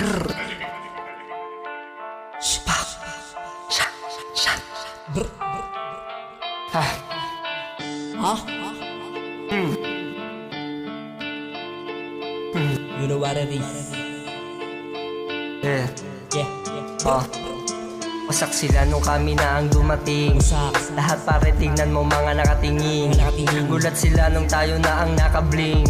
Grr. Spa. Sha. Sha. Brr. Ha. Huh? You know what it is? Yeah. Yeah. Wasak sila nung kami na ang dumating. Wasak. Lahat pare tingnan mo mga nakatingin. Gulat sila nung tayo na ang nakabling.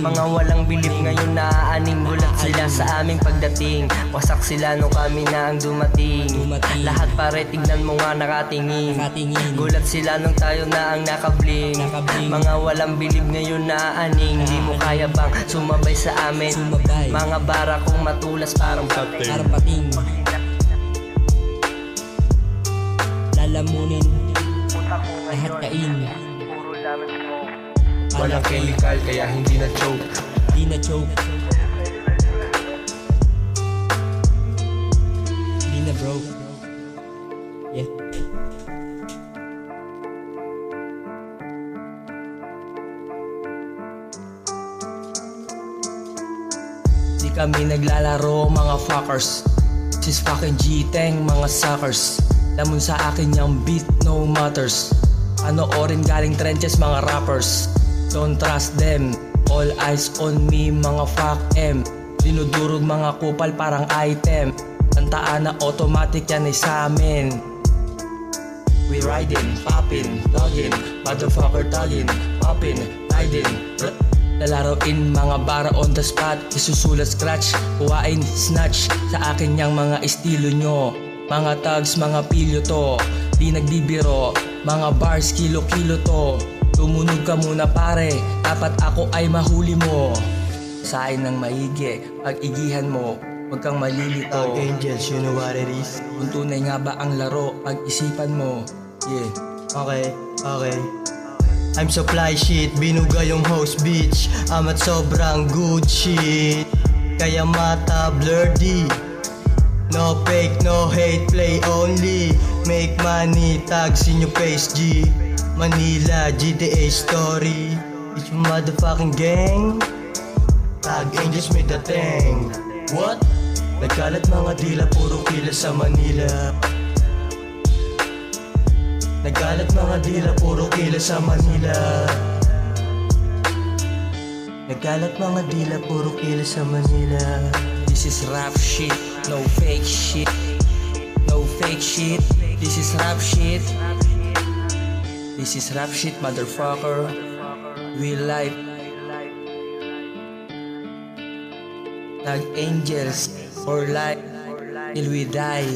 Mga walang bilib ngayon naaaning. Gulat sila sa aming pagdating. Wasak sila nung kami na ang dumating. Lahat pare tingnan mo nga nakatingin. Gulat sila nung tayo na ang nakabling. Mga walang bilib ngayon naaaning. Di mo kaya bang sumabay sa amin? Mga bara kong matulas parang pating. Lalamunin, lahat kain. Walang chemical kaya hindi na choke. Di na choke. Di na broke. Yeah. Di kami naglalaro mga fuckers. Sis fucking G-Teng mga suckers. Lamon sa akin yung beat no matters. Panoorin galing trenches mga rappers. Don't trust them. All eyes on me mga fuck em. Dinudurog mga kupal parang item. Tantaan na automatic yan ay sa'min. We riding, poppin, loggin, motherfucker tuggin, poppin, riding. Lalaroin mga bara on the spot. Isusulat scratch, kuwain snatch. Sa akin yung mga estilo nyo. Mga tags, mga pilyo to. Di nagbibiro. Mga bars, kilo-kilo to. Tumunog ka muna pare. Dapat ako ay mahuli mo. Sain ng maigi. Pag-igihan mo, huwag kang malilito. Tag Angels, you know what it is. Kung tunay nga ba ang laro, pag-isipan mo. Yeah. Okay. I'm supply shit, binuga yung host bitch. Amat sobrang good shit. Kaya mata blurdy. No fake, no hate, play only. Make money, tags in your face, G. Manila, GTA story. It's your motherfucking gang. Tag Angels made the thing. What? Nagkalat mga dila, puro kila sa Manila. Nagkalat mga dila, puro kila sa Manila. Nagkalat mga dila, puro kila sa Manila. This is rap shit, no fake shit. No fake shit, this is rap shit. This is rap shit, motherfucker. We life. Tag Angels for life till we die.